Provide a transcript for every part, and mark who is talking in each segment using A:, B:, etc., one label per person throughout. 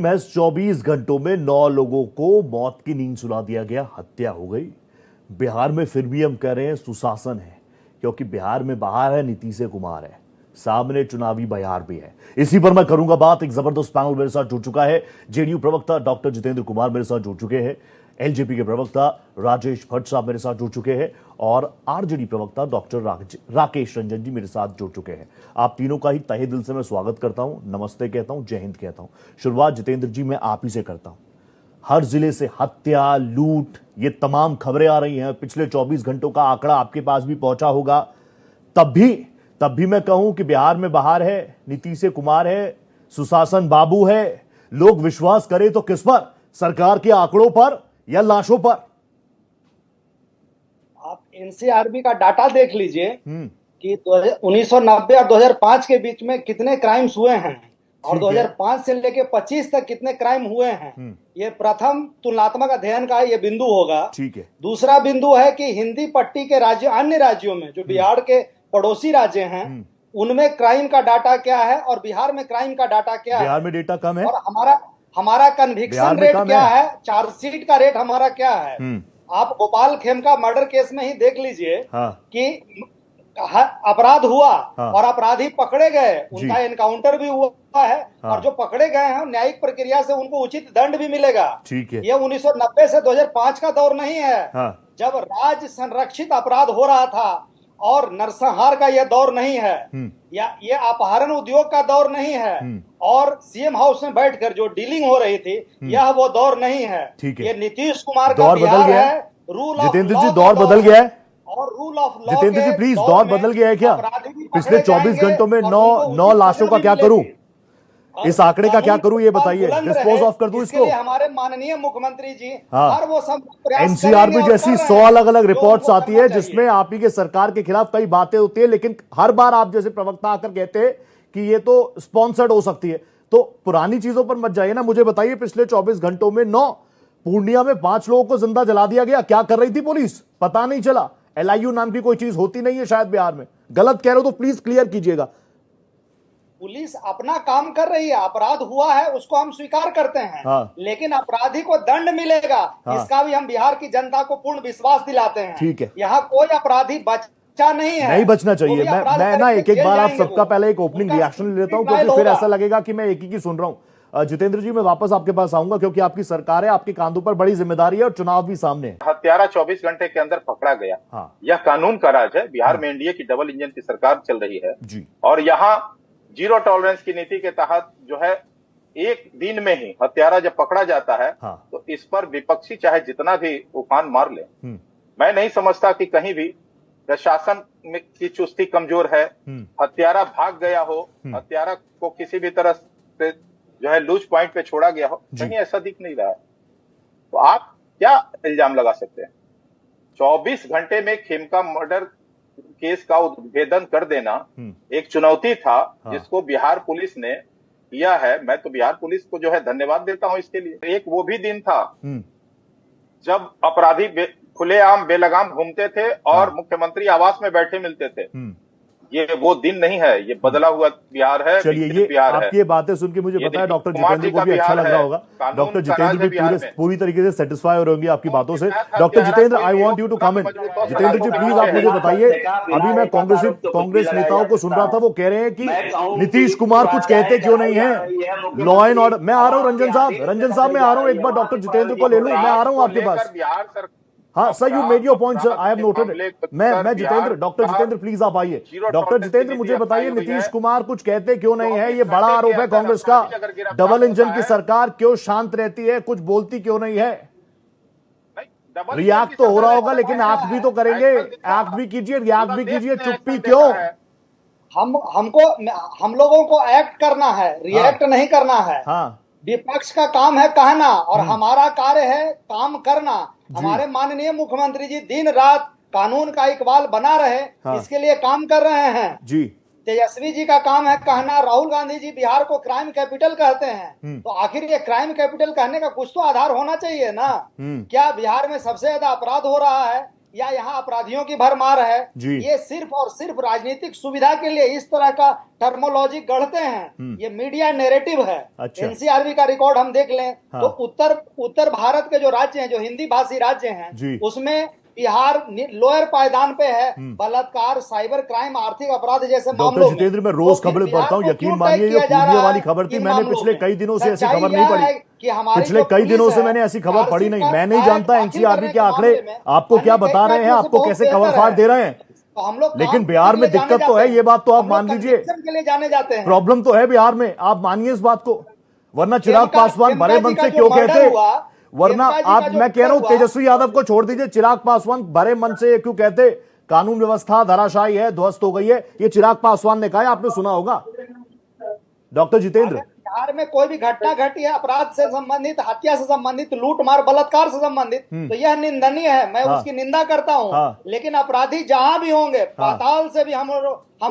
A: महज 24 घंटों में 9 लोगों को मौत की नींद सुला दिया गया, हत्या हो गई। बिहार में फिर भी हम कह रहे हैं सुशासन है, क्योंकि बिहार में बाहर है नीतीश कुमार है, सामने चुनावी बयार भी है। इसी पर मैं करूंगा बात। एक जबरदस्त पैनल मेरे साथ जुड़ चुका है। जेडीयू प्रवक्ता डॉक्टर जितेंद्र कुमार मेरे साथ जुड़ चुके हैं, एलजेपी के प्रवक्ता राजेश भट्ट साहब मेरे साथ जुड़ चुके हैं और आरजेडी प्रवक्ता डॉक्टर राकेश रंजन जी मेरे साथ जुड़ चुके हैं। आप तीनों का ही तहे दिल से मैं स्वागत करता हूं, नमस्ते कहता हूं, जय हिंद कहता हूं। शुरुआत जितेंद्र जी मैं आप ही से करता हूं। हर जिले से हत्या, लूट, ये तमाम खबरें आ रही हैं। पिछले 24 घंटों का आंकड़ा आपके पास भी पहुंचा होगा। तब भी मैं कहूं कि बिहार में बाहर है नीतीश कुमार है, सुशासन बाबू है। लोग विश्वास करें तो किस पर? सरकार के आंकड़ों पर या लाशों पर?
B: आप एनसीआरबी का डाटा देख लीजिए कि 1990 और 2005 के बीच में कितने क्राइम्स हुए हैं और 2005 से लेके 25 तक कितने क्राइम हुए हैं। ये प्रथम तुलनात्मक अध्ययन का ये बिंदु होगा।
A: ठीक है।
B: दूसरा बिंदु है कि हिंदी पट्टी के राज्य, अन्य राज्यों में जो बिहार के पड़ोसी राज्य हैं, उनमें क्राइम का डाटा क्या है और बिहार में क्राइम का डाटा क्या है।
A: बिहार में डेटा कम है
B: और हमारा कन्विक्शन रेट क्या है, चार्जशीट का रेट हमारा क्या है। आप गोपाल खेमका मर्डर केस में ही देख लीजिए कि अपराध हुआ और अपराधी पकड़े गए, उनका एनकाउंटर भी हुआ है और जो पकड़े गए हैं न्यायिक प्रक्रिया से उनको उचित दंड भी मिलेगा। ठीक है। ये 1990 से 2005 का दौर नहीं है जब राज्य संरक्षित अपराध हो रहा था, और नरसंहार का यह दौर नहीं है, या ये अपहरण उद्योग का दौर नहीं है, और सीएम हाउस में बैठकर जो डीलिंग हो रही थी यह वो दौर नहीं है। ये नीतीश कुमार का बिहार है। रूल ऑफ
A: जितेंद्र जी दौर बदल गया है
B: और rule of law.
A: Jitendra ji please, दौर बदल गया है क्या? पिछले 24 घंटों में 9 लाशों का क्या करूं? इस आंकड़े का क्या करूं ये बताइए। डिस्पोज ऑफ कर दूं इसको?
B: हमारे माननीय मुख्यमंत्री जी हर वो सब
A: एनसीआरबी जैसी 100 अलग अलग रिपोर्ट्स आती है जिसमें आप ही के सरकार के खिलाफ कई बातें होती है, लेकिन हर बार आप जैसे प्रवक्ता आकर कहते हैं कि ये तो स्पॉन्सर्ड हो सकती है। तो पुरानी चीजों पर मत जाइए ना, मुझे बताइए पिछले 24 घंटों में 9, पूर्णिया में 5 लोगों को जिंदा जला दिया गया। क्या कर रही थी पुलिस? पता नहीं चला। एलआईयू नाम की कोई चीज होती नहीं है शायद बिहार में। गलत कह रहे हो तो प्लीज क्लियर कीजिएगा।
B: पुलिस अपना काम कर रही है, अपराध हुआ है उसको हम स्वीकार करते हैं, लेकिन अपराधी को दंड मिलेगा, इसका भी हम बिहार की जनता को पूर्ण विश्वास दिलाते हैं। ठीक है। यहाँ कोई अपराधी बचा नहीं है, नहीं
A: बचना चाहिए। मैं ना एक बार आप सबका पहले एक ओपनिंग रिएक्शन ले लेता हूं, क्योंकि फिर ऐसा लगेगा कि मैं एक ही सुन रहा हूं। जितेंद्र जी मैं वापस आपके पास आऊंगा, क्योंकि आपकी सरकार है, आपके कांधों पर बड़ी जिम्मेदारी है और चुनाव भी सामने है।
C: हत्यारा 24 घंटे के अंदर पकड़ा गया। यह कानून का राज है। बिहार में एनडीए की डबल इंजन की सरकार चल रही है जी, और यहाँ जीरो टॉलरेंस की नीति के तहत जो है एक दिन में ही हत्यारा जब पकड़ा जाता है तो इस पर विपक्षी चाहे जितना भी उफान मार ले, मैं नहीं समझता कि कहीं भी प्रशासन की चुस्ती कमजोर है। हत्यारा भाग गया हो, हत्यारा को किसी भी तरह से जो है लूज पॉइंट पे छोड़ा गया हो, कहीं ऐसा दिख नहीं रहा है। तो आप क्या इल्जाम लगा सकते हैं? 24 घंटे में खेमका मर्डर केस का उद्भेदन कर देना एक चुनौती था जिसको बिहार पुलिस ने किया है। मैं तो बिहार पुलिस को जो है धन्यवाद देता हूं इसके लिए। एक वो भी दिन था जब अपराधी खुलेआम बेलगाम घूमते थे और मुख्यमंत्री आवास में बैठे मिलते थे। ये वो दिन नहीं है, ये बदला हुआ बिहार है।
A: चलिए, ये
C: बिहार
A: आपकी ये बातें सुन के मुझे पता है डॉक्टर जितेंद्र को भी अच्छा लग रहा होगा। डॉक्टर जितेंद्र भी पूरी तरीके से सेटिस्फाई हो रहे होंगे आपकी बातों से। Doctor Jitendra, I want you to comment. Jitendra ji please आप मुझे बताइए, अभी मैं कांग्रेस नेताओं को सुन रहा था, वो कह रहे हैं कि नीतीश कुमार कुछ कहते क्यों नहीं है लॉ एंड ऑर्डर। मैं आ रहा हूँ रंजन साहब मैं आ रहा हूँ, एक बार डॉक्टर जितेंद्र को ले लूं। मैं आ रहा हूँ आपके पास। हाँ sir, you made your point sir, I have noted. मैं जितेंद्र, डॉक्टर जितेंद्र प्लीज आप आइए। डॉक्टर जितेंद्र मुझे बताइए, नीतीश कुमार कुछ कहते क्यों नहीं है? ये बड़ा आरोप है कांग्रेस का। डबल इंजन की सरकार क्यों शांत रहती है, कुछ बोलती क्यों नहीं है? रिएक्ट तो हो रहा होगा, लेकिन एक्ट भी तो करेंगे। एक्ट भी कीजिए, रिएक्ट भी कीजिए, चुप्पी क्यों?
B: हम लोगों को एक्ट करना है, रिएक्ट नहीं करना है। विपक्ष का काम है कहना और हमारा कार्य है काम करना। हमारे माननीय मुख्यमंत्री जी दिन रात कानून का इकबाल बना रहे, इसके लिए काम कर रहे हैं जी। तेजस्वी जी का काम है कहना, राहुल गांधी जी बिहार को क्राइम कैपिटल कहते हैं, तो आखिर ये क्राइम कैपिटल कहने का कुछ तो आधार होना चाहिए ना। क्या बिहार में सबसे ज्यादा अपराध हो रहा है, या यहाँ अपराधियों की भरमार है, ये सिर्फ और सिर्फ राजनीतिक सुविधा के लिए इस तरह का टर्मोलॉजी गढ़ते हैं। ये मीडिया नैरेटिव है।
A: अच्छा।
B: एनसीआरबी का रिकॉर्ड हम देख लें तो उत्तर भारत के जो राज्य हैं, जो हिंदी भाषी राज्य हैं, उसमें बिहार लोअर पायदान पे है। बलात्कार, साइबर क्राइम, आर्थिक अपराध जैसे मामलों में।
A: जितेंद्र, मैं रोज खबरें पढ़ता हूँ, यकीन मानिए ये पूर्णिया वाली खबर थी, मैंने पिछले कई दिनों से ऐसी खबर नहीं पढ़ी। पिछले कई दिनों से मैंने ऐसी खबर पढ़ी नहीं। मैं नहीं जानता एनसीआरबी के आंकड़े आपको क्या बता रहे हैं, आपको कैसे खबर फाड़ दे रहे हैं, लेकिन बिहार में दिक्कत तो है, ये बात तो आप मान लीजिए।
B: जाने जाते हैं,
A: प्रॉब्लम तो है बिहार में, आप मानिए इस बात को। वरना चिराग पासवान भरे मन से क्यों कहते, वरना आप, मैं कह रहा हूं तेजस्वी यादव को छोड़ दीजिए, चिराग पासवान भरे मन से क्यों कहते कानून व्यवस्था धराशायी है, ध्वस्त हो गई है, ये चिराग पासवान ने कहा है, आपने सुना होगा। डॉक्टर जितेंद्र,
B: बिहार में कोई भी घटना घटी है अपराध से संबंधित, हत्या से संबंधित, लूट मार बलात्कार से संबंधित, तो यह निंदनीय है, मैं उसकी निंदा करता हूं। लेकिन अपराधी जहां भी होंगे, पाताल से भी हम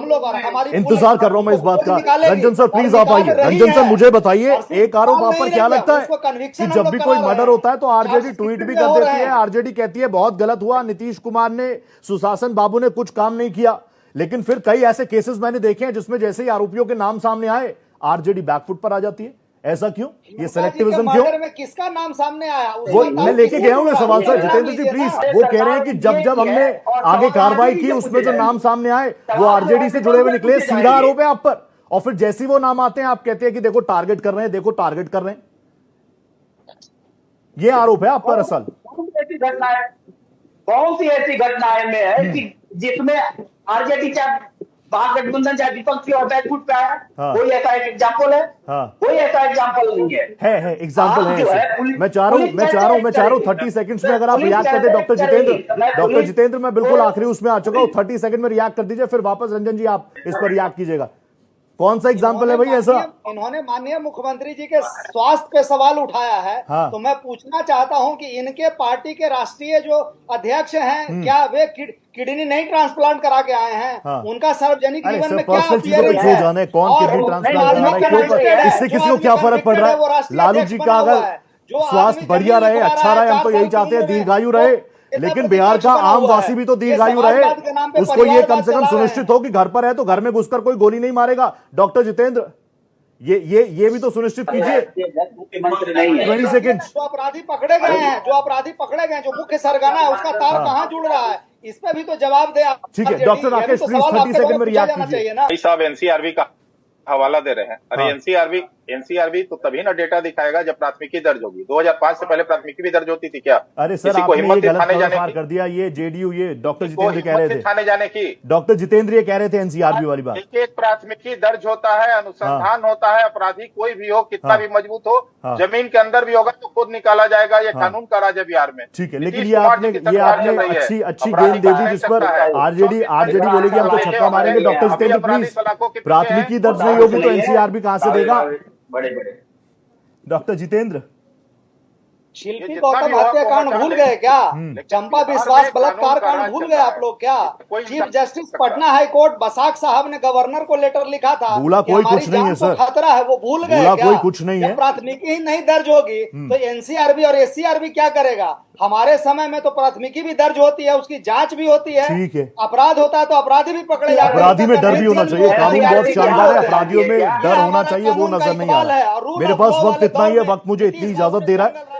B: लोग और हमारी
A: इंतजार कर रहा हूं मैं इस बात का। रंजन सर प्लीज आप आइए। रंजन सर मुझे बताइए, एक आरोप आप पर क्या लगता है कि जब भी कोई मर्डर होता है तो आरजेडी ट्वीट भी कर देती है, आरजेडी कहती है बहुत गलत हुआ, नीतीश कुमार ने, सुशासन बाबू ने कुछ काम नहीं किया, लेकिन फिर कई ऐसे केसेस मैंने देखे हैं जिसमें जैसे ही आरोपियों के नाम सामने आए आरजेडी बैकफुट पर आ जाती है। ऐसा क्यों, ये सेलेक्टिविज्म क्यों?
B: में किसका नाम सामने आया
A: वो मैं लेके गया हूं सवाल सर। जितेंद्र जी प्लीज, वो कह रहे हैं कि जब हमने आगे कार्रवाई की उसमें जो नाम सामने आए वो आरजेडी से जुड़े हुए निकले, सीधा आरोप है आप पर। और फिर जैसे ही वो नाम आते हैं आप कहते हैं कि देखो टारगेट कर रहे हैं, देखो टारगेट कर रहे हैं, ये आरोप है आप पर। असल
D: बहुत सी ऐसी घटनाएं में है कि जिसमें आरजेडी चाहे महागठबंधन चाहे विपक्ष और बैकफुट पे आया, कोई ऐसा एक एग्जाम्पल है? कोई ऐसा एग्जाम्पल नहीं है
A: एग्जाम्पल है। मैं चाह रहा हूँ 30 सेकंड्स में अगर आप रिएक्ट करते डॉक्टर जितेंद्र, मैं बिल्कुल आखिरी उसमें आ चुका हूँ, 30 सेकंड में रिएक्ट कर दीजिए, फिर वापस रंजन जी आप इस पर रिएक्ट कीजिएगा। कौन सा एग्जाम्पल है भाई ऐसा?
B: इन्होंने माननीय मुख्यमंत्री जी के स्वास्थ्य पे सवाल उठाया है। तो मैं पूछना चाहता हूं कि इनके पार्टी के राष्ट्रीय जो अध्यक्ष हैं, क्या वे किडनी नहीं ट्रांसप्लांट करा के आए हैं? उनका सार्वजनिक जीवन में क्या
A: अपीयरेंस है? जाने कौन किडनी ट्रांसप्लांट करा रहा है, इससे किसी को क्या फर्क पड़ रहा है? लालू जी का अगर स्वास्थ्य बढ़िया रहे, अच्छा रहे, हम तो यही चाहते हैं, दीर्घायु रहे, लेकिन बिहार का आम वासी भी तो दीर्घायु रहे, उसको ये कम से कम सुनिश्चित हो कि घर पर है तो घर में घुसकर कोई गोली नहीं मारेगा। डॉक्टर जितेंद्र, ये भी तो सुनिश्चित कीजिए। 20 सेकंड।
B: जो अपराधी पकड़े गए हैं, जो मुख्य सरगना है, उसका तार कहाँ जुड़ रहा है, इस पे भी तो जवाब दे।
A: ठीक है डॉक्टर राकेश प्लीज 30 सेकंड में रिएक्ट कीजिए।
C: भाई साहब एनसीआरबी का हवाला दे रहे हैं। अरे एनसीआरबी तो तभी ना डेटा दिखाएगा जब प्राथमिकी दर्ज होगी। 2005 से पहले प्राथमिकी भी दर्ज होती थी क्या?
A: अरे सर आपने ये गलत खबर कर दिया, ये जेडीयू, ये डॉक्टर जितेंद्र कह रहे थे
C: थाने जाने की।
A: डॉक्टर जितेंद्र ये कह रहे थे एनसीआरबी वाली बात।
C: एक प्राथमिकी दर्ज होता है, अनुसंधान होता है, अपराधी कोई भी हो, कितना भी मजबूत हो, जमीन के अंदर भी होगा तो खुद निकाला जाएगा। ये कानून का राज है बिहार में।
A: ठीक है, लेकिन ये आपने अच्छी गेंद दे दी जिस पर आरजेडी बोलेगी हम तो छक्का मारेंगे। डॉक्टर जितेंद्र प्लीज, प्राथमिकी दर्ज नहीं होगी तो एनसीआरबी कहां से देगा? डॉक्टर जितेंद्र,
B: शिल्पी गौतम हत्याकांड भूल गए क्या? चंपा विश्वास बलात्कार कांड भूल गए आप लोग क्या? Chief justice Patna high court Basak साहब ने गवर्नर को लेटर लिखा था,
A: भूला कोई कुछ नहीं है सर,
B: खतरा है, वो भूल गए क्या?
A: कोई कुछ नहीं है।
B: प्राथमिकी ही नहीं दर्ज होगी तो एनसीआरबी और एससीआरबी क्या करेगा? हमारे समय में तो प्राथमिकी भी दर्ज होती है, उसकी जांच भी होती है।
A: ठीक है,
B: अपराध होता है तो अपराधी भी पकड़े जाते हैं।
A: अपराधी में डर भी होना चाहिए, कानून बहुत शानदार है, अपराधियों में डर होना चाहिए, वो नजर नहीं आ रहा। मेरे पास वक्त इतना ही है, वक्त मुझे इतनी इजाजत दे रहा है।